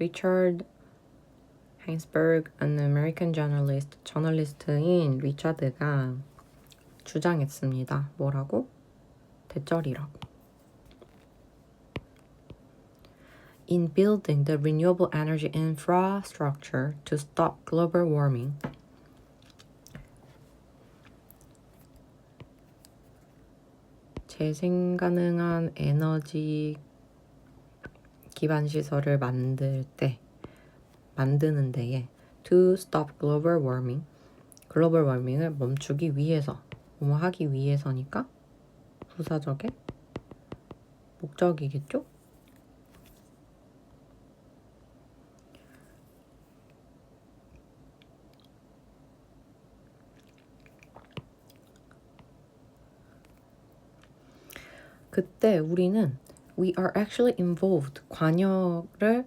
Richard Heinsberg, an American journalist, 저널리스트인 리처드가 주장했습니다. 뭐라고? 대절이라고. In building the renewable energy infrastructure to stop global warming, 재생 가능한 에너지 기반 시설을 만드는 데에 to stop global warming, 글로벌 워밍을 멈추기 위해서, 뭐뭐 하기 위해서니까 부사적의 목적이겠죠? 그때 우리는 we are actually involved, 관여를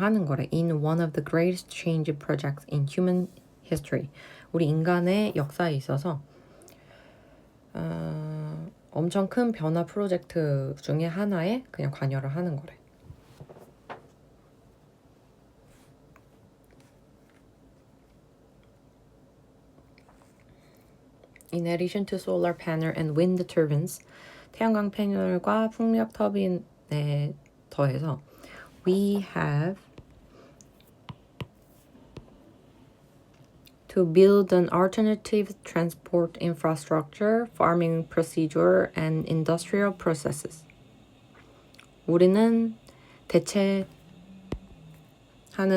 하는 거래. In one of the greatest change projects in human history. 우리 인간의 역사에 있어서 엄청 큰 변화 프로젝트 중에 하나에 그냥 관여를 하는 거래. In addition to solar panel and wind turbines, 태양광 패널과 풍력 터빈에 더해서 we have to build an alternative transport infrastructure, farming procedure, and industrial processes. 우리는 대체하는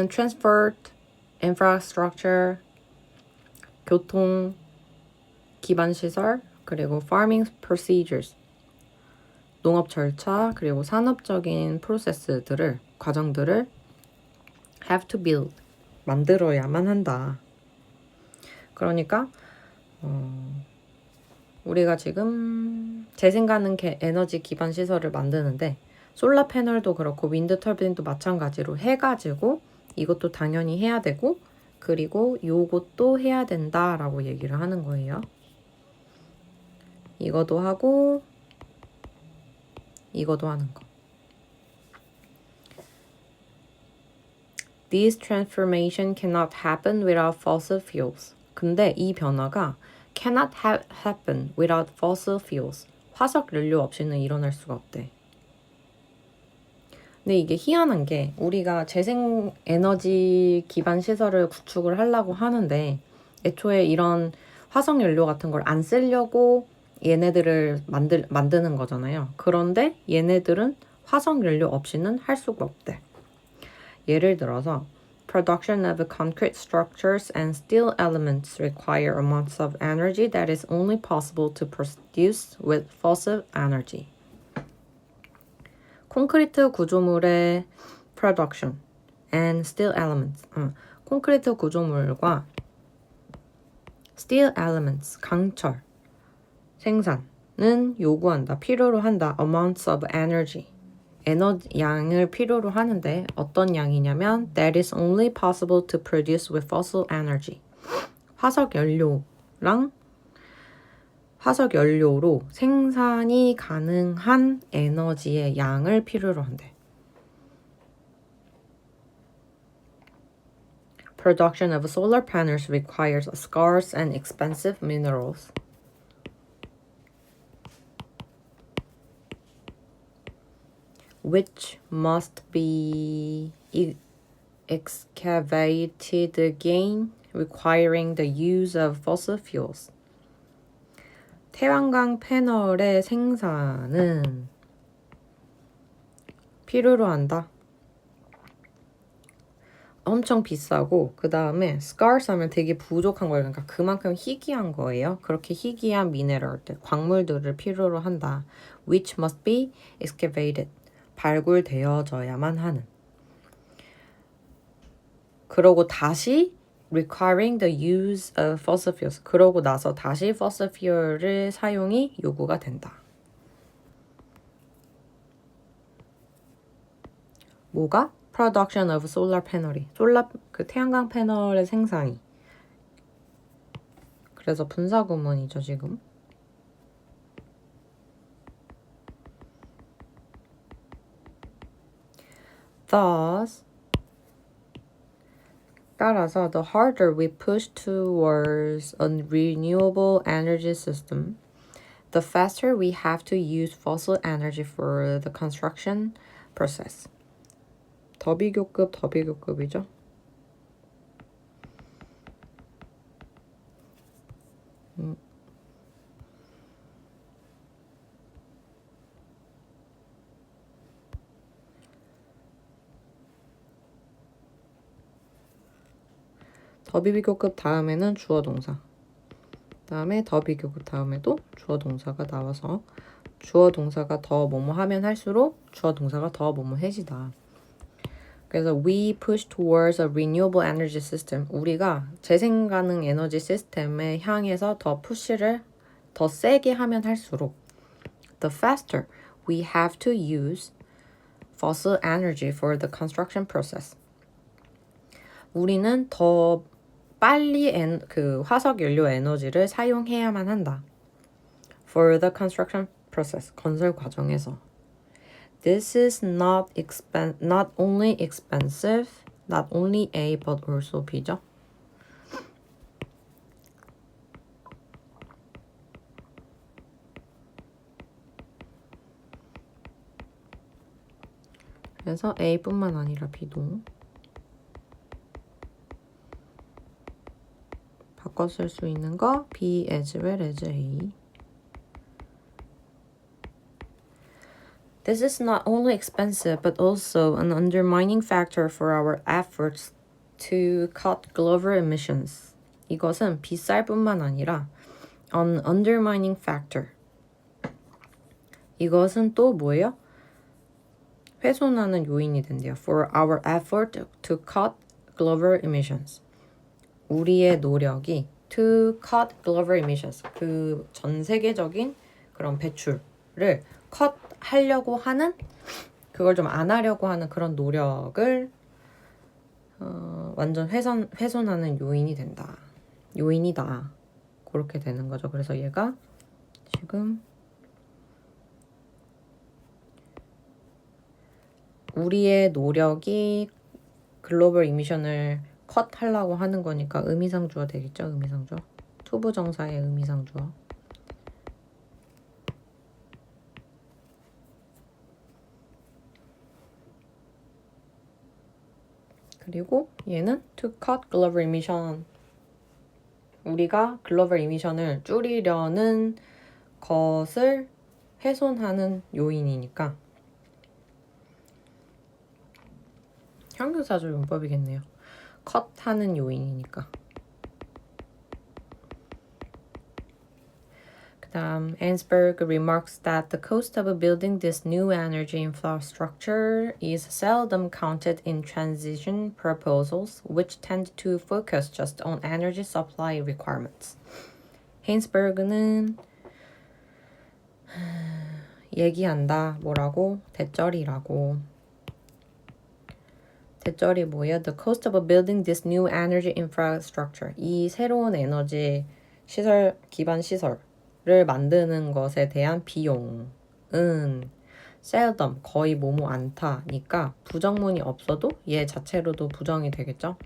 transport infrastructure, 교통 기반 시설, 그리고 farming procedures, 농업 절차, 그리고 산업적인 과정들을 have to build, 만들어야만 한다. 그러니까 우리가 지금 재생가능 에너지 기반 시설을 만드는데 솔라 패널도 그렇고 윈드 터빈도 마찬가지로 해가지고 이것도 당연히 해야 되고 그리고 요것도 해야 된다라고 얘기를 하는 거예요. 이거도 하고 이거도 하는 거. This transformation cannot happen without fossil fuels. 근데 이 변화가 cannot happen without fossil fuels. 화석 연료 없이는 일어날 수가 없대. 근데 이게 희한한 게 우리가 재생 에너지 기반 시설을 구축을 하려고 하는데 애초에 이런 화석 연료 같은 걸 안 쓰려고 얘네들을 만드는 거잖아요. 그런데 얘네들은 화석 연료 없이는 할 수가 없대. 예를 들어서 Production of concrete structures and steel elements require amounts of energy that is only possible to produce with fossil energy. 콘크리트 구조물의 production and steel elements. 콘크리트 구조물과 steel elements, 강철, 생산은 요구한다, 필요로 한다. amounts of energy. 에너지 양을 필요로 하는데 어떤 양이냐면 that is only possible to produce with fossil energy. 화석 연료로 생산이 가능한 에너지의 양을 필요로 한대. Production of solar panels requires scarce and expensive minerals. Which must be excavated again, requiring the use of fossil fuels. 태양광 패널의 생산은 필요로 한다. 엄청 비싸고 그 다음에 scarce 하면 되게 부족한 거예요. 그러니까 그만큼 희귀한 거예요. 그렇게 희귀한 미네랄들, 광물들을 필요로 한다. Which must be excavated. 발굴되어져야만 하는. 그러고 다시 requiring the use of fossil fuels. 그러고 나서 다시 fossil fuel의 사용이 요구가 된다. 뭐가? Production of solar panel이. 태양광 패널의 생산이. 그래서 분사구문이죠, 지금. Thus, 따라서 the harder we push towards a renewable energy system, the faster we have to use fossil energy for the construction process. 더비교급이죠. 더비교급 다음에는 주어 동사. 다음에 더비교급 다음에도 주어 동사가 나와서 주어 동사가 더 뭐뭐 하면 할수록 주어 동사가 더 뭐뭐 해지다. 그래서 we push towards a renewable energy system. 우리가 재생 가능 에너지 시스템에 향해서 더 푸시를 더 세게 하면 할수록 the faster we have to use fossil energy for the construction process. 우리는 더 빨리 그 화석 연료 에너지를 사용해야만 한다. For the construction process, 건설 과정에서. This is not only expensive, not only A, but also B죠. 그래서 A뿐만 아니라 B도 바꿔 쓸 수 있는 거 B as well as A. This is not only expensive but also an undermining factor for our efforts to cut global emissions. 이것은 비쌀 뿐만 아니라 an undermining factor. 이것은 또 뭐예요? 훼손하는 요인이 된대요. For our effort to cut global emissions. 우리의 노력이 to cut global emissions. 그 전 세계적인 그런 배출을 cut 하려고 하는 그걸 좀 안 하려고 하는 그런 노력을 완전 훼손하는 요인이다. 그렇게 되는 거죠. 그래서 얘가 지금 우리의 노력이 글로벌 이미션을 컷 하려고 하는 거니까 의미상주어 되겠죠. 의미상주어. 투부정사의 의미상주어. 그리고 얘는 to cut global emission. 우리가 글로벌 이미션을 줄이려는 것을 훼손하는 요인이니까 형용사조 용법이겠네요. 컷하는 요인이니까. 그다음 Ainsberg remarks that the cost of building this new energy infrastructure is seldom counted in transition proposals, which tend to focus just on energy supply requirements. 헤인스버그는 얘기한다. 뭐라고? 대절이라고. 대절이 뭐예요? The cost of building this new energy infrastructure. 이 새로운 에너지 시설, 기반 시설을 만드는 것에 대한 비용은 seldom, 거의 뭐뭐 않다니까 부정문이 없어도 얘 자체로도 부정이 되겠죠?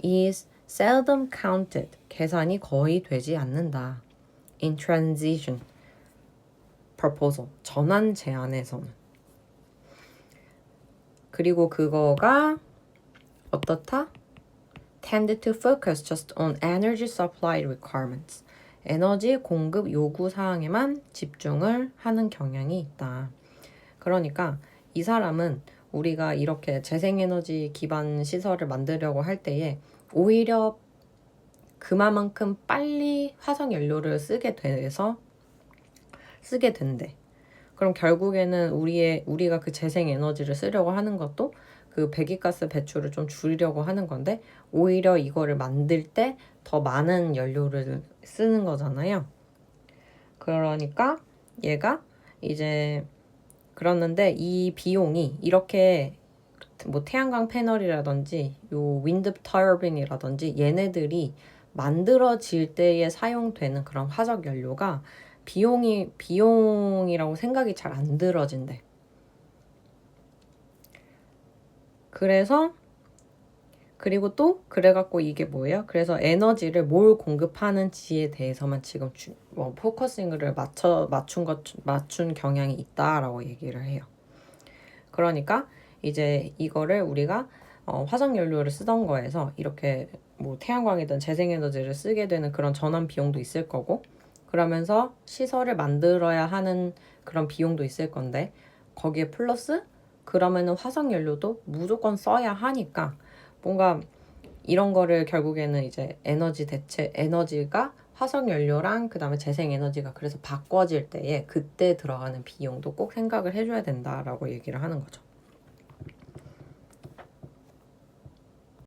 is seldom counted. 계산이 거의 되지 않는다. in transition proposal. 전환 제안에서는. 그리고 그거가 어떻다? tend to focus just on energy supply requirements. 에너지 공급 요구 사항에만 집중을 하는 경향이 있다. 그러니까 이 사람은 우리가 이렇게 재생에너지 기반 시설을 만들려고 할 때에 오히려 그만큼 빨리 화석연료를 쓰게 된대. 그럼 결국에는 우리가 그 재생에너지를 쓰려고 하는 것도 그 배기가스 배출을 좀 줄이려고 하는 건데 오히려 이거를 만들 때 더 많은 연료를 쓰는 거잖아요. 그러니까 얘가 이제 그러는데 이 비용이 이렇게 뭐 태양광 패널이라든지 요 윈드 터빈이라든지 얘네들이 만들어질 때에 사용되는 그런 화석 연료가 비용이라고 생각이 잘 안 들어진대. 그래서 그리고 또 그래갖고 이게 뭐예요? 그래서 에너지를 뭘 공급하는지에 대해서만 지금 포커싱을 맞춘 경향이 있다라고 얘기를 해요. 그러니까 이제 이거를 우리가 화석연료를 쓰던 거에서 이렇게 뭐 태양광이든 재생에너지를 쓰게 되는 그런 전환 비용도 있을 거고, 그러면서 시설을 만들어야 하는 그런 비용도 있을 건데, 거기에 플러스 그러면은 화석연료도 무조건 써야 하니까 뭔가 이런 거를 결국에는 이제 에너지가 화석연료랑 그다음에 재생에너지가 그래서 바꿔질 때에 그때 들어가는 비용도 꼭 생각을 해줘야 된다라고 얘기를 하는 거죠.